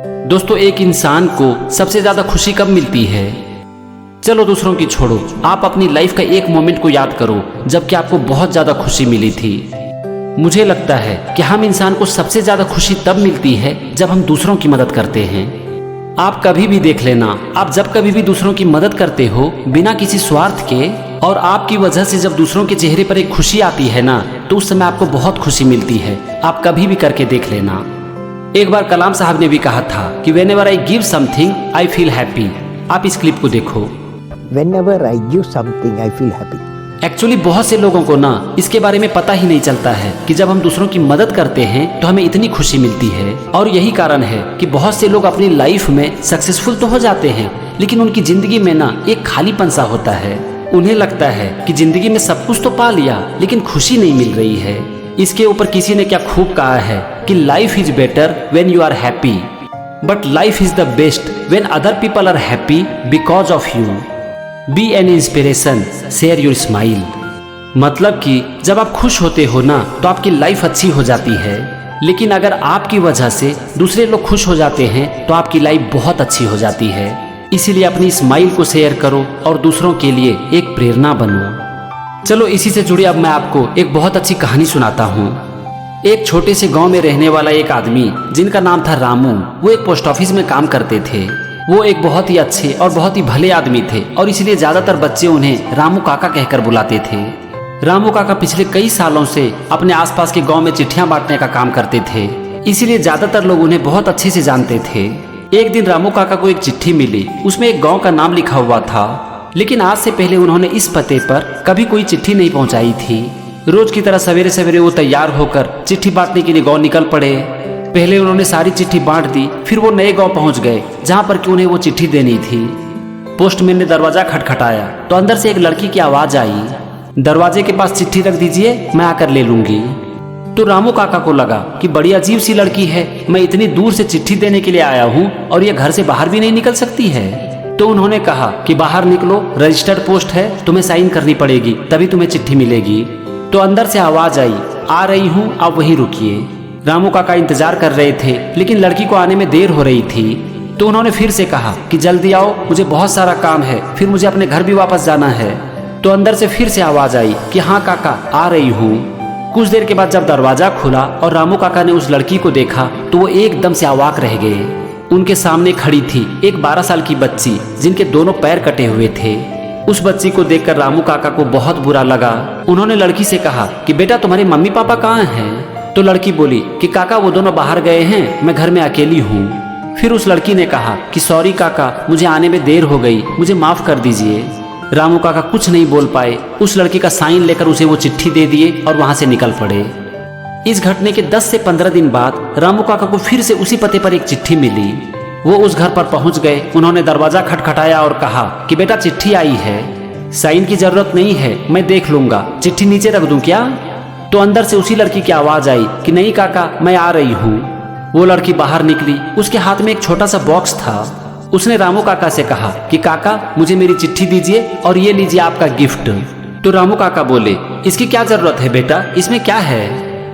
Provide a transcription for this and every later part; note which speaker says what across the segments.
Speaker 1: दोस्तों, एक इंसान को सबसे ज्यादा खुशी कब मिलती है? चलो दूसरों की छोड़ो, आप अपनी लाइफ का एक मोमेंट को याद करो जबकि आपको बहुत ज्यादा खुशी मिली थी। मुझे लगता है कि हम इंसान को सबसे ज्यादा खुशी तब मिलती है जब हम दूसरों की मदद करते हैं। आप कभी भी देख लेना, आप जब कभी भी दूसरों की मदद करते हो बिना किसी स्वार्थ के, और आपकी वजह से जब दूसरों के चेहरे पर एक खुशी आती है ना, तो उस समय आपको बहुत खुशी मिलती है। आप कभी भी करके देख लेना। एक बार कलाम साहब ने भी कहा था कि whenever I give something I feel happy. आप इस क्लिप को देखो।
Speaker 2: Whenever I give something, I feel happy.
Speaker 1: Actually बहुत से लोगों को ना इसके बारे में पता ही नहीं चलता है कि जब हम दूसरों की मदद करते हैं तो हमें इतनी खुशी मिलती है। और यही कारण है कि बहुत से लोग अपनी लाइफ में सक्सेसफुल तो हो जाते हैं, लेकिन उनकी जिंदगी में ना एक खालीपन सा होता है। उन्हें लगता है कि जिंदगी में सब कुछ तो पा लिया, लेकिन खुशी नहीं मिल रही है। इसके ऊपर किसी ने क्या खूब कहा है कि life is better when you are happy, but life is the best when other people are happy because of you. Be an inspiration, share your smile. मतलब कि जब आप खुश होते हो ना तो आपकी लाइफ अच्छी हो जाती है, लेकिन अगर आपकी वजह से दूसरे लोग खुश हो जाते हैं तो आपकी लाइफ बहुत अच्छी हो जाती है। इसीलिए अपनी स्माइल को शेयर करो और दूसरों के लिए एक प्रेरणा बनो। चलो इसी से जुड़े अब मैं आपको एक बहुत अच्छी कहानी सुनाता हूँ। एक छोटे से गांव में रहने वाला एक आदमी जिनका नाम था रामू, वो एक पोस्ट ऑफिस में काम करते थे। वो एक बहुत ही अच्छे और बहुत ही भले आदमी थे और इसलिए ज्यादातर बच्चे उन्हें रामू काका कहकर बुलाते थे। रामू काका पिछले कई सालों से अपने आसपास के गांव में चिट्ठियां बांटने का काम करते थे, इसीलिए ज्यादातर लोग उन्हें बहुत अच्छे से जानते थे। एक दिन रामू काका को एक चिट्ठी मिली, उसमें एक गाँव का नाम लिखा हुआ था, लेकिन आज से पहले उन्होंने इस पते पर कभी कोई चिट्ठी नहीं पहुँचाई थी। रोज की तरह सवेरे सवेरे वो तैयार होकर चिट्ठी बांटने के लिए गाँव निकल पड़े। पहले उन्होंने सारी चिट्ठी बांट दी, फिर वो नए गांव पहुंच गए जहां पर कि उन्हें वो चिट्ठी देनी थी। पोस्टमैन ने दरवाजा खटखटाया तो अंदर से एक लड़की की आवाज आई, दरवाजे के पास चिट्ठी रख दीजिए, मैं आकर ले लूंगी। तो रामू काका को लगा कि बड़ी अजीब सी लड़की है, मैं इतनी दूर से चिट्ठी देने के लिए आया हूँ और ये घर से बाहर भी नहीं निकल सकती है। तो उन्होंने कहा कि बाहर निकलो, रजिस्टर्ड पोस्ट है, तुम्हें साइन करनी पड़ेगी तभी तुम्हें चिट्ठी मिलेगी। तो अंदर से आवाज आई, आ रही हूँ, आप वहीं रुकिए। रामू काका इंतजार कर रहे थे, लेकिन लड़की को आने में देर हो रही थी। तो उन्होंने फिर से कहा कि जल्दी आओ, मुझे बहुत सारा काम है, फिर मुझे अपने घर भी वापस जाना है। तो अंदर से फिर से आवाज आई कि हाँ काका, आ रही हूँ। कुछ देर के बाद जब दरवाजा खुला और रामू काका ने उस लड़की को देखा तो वो एकदम से अवाक रह गए। उनके सामने खड़ी थी एक 12 साल की बच्ची जिनके दोनों पैर कटे हुए थे। उस बच्ची को देखकर रामू काका को बहुत बुरा लगा। उन्होंने लड़की से कहा कि बेटा तुम्हारे मम्मी पापा कहाँ हैं? तो लड़की बोली कि काका वो दोनों बाहर गए हैं, मैं घर में अकेली हूँ। फिर उस लड़की ने कहा कि सॉरी काका, मुझे आने में देर हो गई, मुझे माफ कर दीजिए। रामू काका कुछ नहीं बोल पाए, उस लड़की का साइन लेकर उसे वो चिट्ठी दे दिए और वहां से निकल पड़े। इस घटने के 10 से 15 दिन बाद रामू काका को फिर से उसी पते पर एक चिट्ठी मिली। वो उस घर पर पहुंच गए, उन्होंने दरवाजा खटखटाया और कहा कि बेटा चिट्ठी आई है, साइन की जरूरत नहीं है, मैं देख लूंगा, चिट्ठी नीचे रख दूं क्या? तो अंदर से उसी लड़की की आवाज आई कि नहीं काका, मैं आ रही हूँ। वो लड़की बाहर निकली, उसके हाथ में एक छोटा सा बॉक्स था। उसने रामू काका से कहा कि काका मुझे मेरी चिट्ठी दीजिए और ये लीजिए आपका गिफ्ट। तो रामू काका बोले, इसकी क्या जरूरत है बेटा, इसमें क्या है?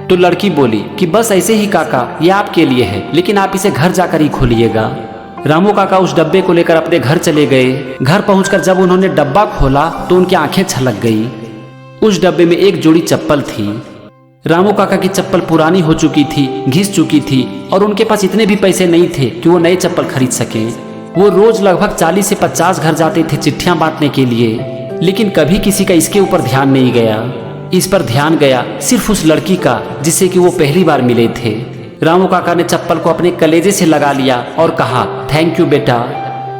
Speaker 1: तो लड़की बोली कि बस ऐसे ही काका, ये आपके लिए है, लेकिन आप इसे घर जाकर ही खोलिएगा। रामू काका उस डब्बे को लेकर अपने घर चले गए। घर पहुंचकर जब उन्होंने डब्बा खोला तो उनकी आंखें छलक गई। उस डब्बे में एक जोड़ी चप्पल थी। रामू काका की चप्पल पुरानी हो चुकी थी, घिस चुकी थी और उनके पास इतने भी पैसे नहीं थे कि वो नए चप्पल खरीद सके। वो रोज लगभग 40 से 50 घर जाते थे चिट्ठियां बांटने के लिए, लेकिन कभी किसी का इसके ऊपर ध्यान नहीं गया। इस पर ध्यान गया सिर्फ उस लड़की का जिससे कि वो पहली बार मिले थे। रामू काका ने चप्पल को अपने कलेजे से लगा लिया और कहा, थैंक यू बेटा,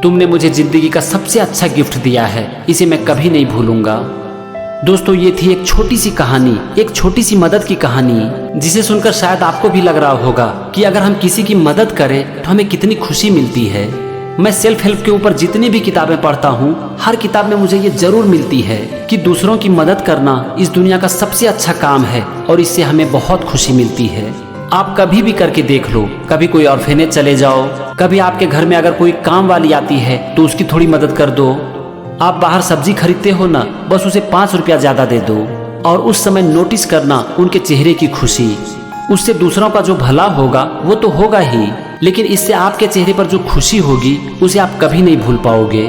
Speaker 1: तुमने मुझे जिंदगी का सबसे अच्छा गिफ्ट दिया है, इसे मैं कभी नहीं भूलूंगा। दोस्तों, ये थी एक छोटी सी कहानी, एक छोटी सी मदद की कहानी, जिसे सुनकर शायद आपको भी लग रहा होगा कि अगर हम किसी की मदद करें तो हमें कितनी खुशी मिलती है। मैं सेल्फ हेल्प के ऊपर जितनी भी किताबें पढ़ता हूँ, हर किताब में मुझे ये जरूर मिलती है कि दूसरों की मदद करना इस दुनिया का सबसे अच्छा काम है और इससे हमें बहुत खुशी मिलती है। आप कभी भी करके देख लो, कभी कोई ऑर्फेनेज चले जाओ, कभी आपके घर में अगर कोई काम वाली आती है तो उसकी थोड़ी मदद कर दो। आप बाहर सब्जी खरीदते हो ना, बस उसे 5 रुपया ज्यादा दे दो और उस समय नोटिस करना उनके चेहरे की खुशी। उससे दूसरों का जो भला होगा वो तो होगा ही, लेकिन इससे आपके चेहरे पर जो खुशी होगी उसे आप कभी नहीं भूल पाओगे।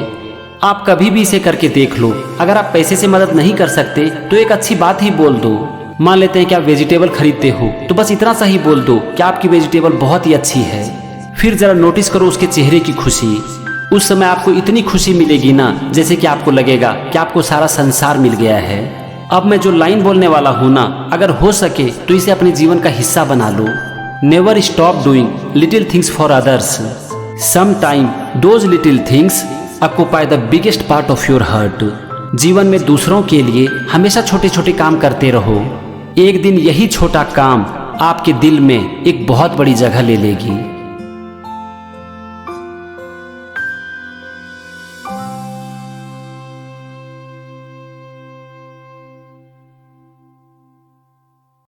Speaker 1: आप कभी भी इसे करके देख लो। अगर आप पैसे से मदद नहीं कर सकते तो एक अच्छी बात ही बोल दो। मान लेते हैं कि आप वेजिटेबल खरीदते हो, तो बस इतना सा ही बोल दो कि आपकी वेजिटेबल बहुत ही अच्छी है। फिर जरा नोटिस करो उसके चेहरे की खुशी। उस समय आपको इतनी खुशी मिलेगी ना, जैसे कि आपको लगेगा कि आपको सारा संसार मिल गया है। अब मैं जो लाइन बोलने वाला हूँ ना, अगर हो सके तो इसे अपने जीवन का हिस्सा बना लो। Never stop doing little things for others. Some time those little things occupy the biggest part of your heart. जीवन में दूसरों के लिए हमेशा छोटे छोटे काम करते रहो। एक दिन यही छोटा काम आपके दिल में एक बहुत बड़ी जगह ले लेगी।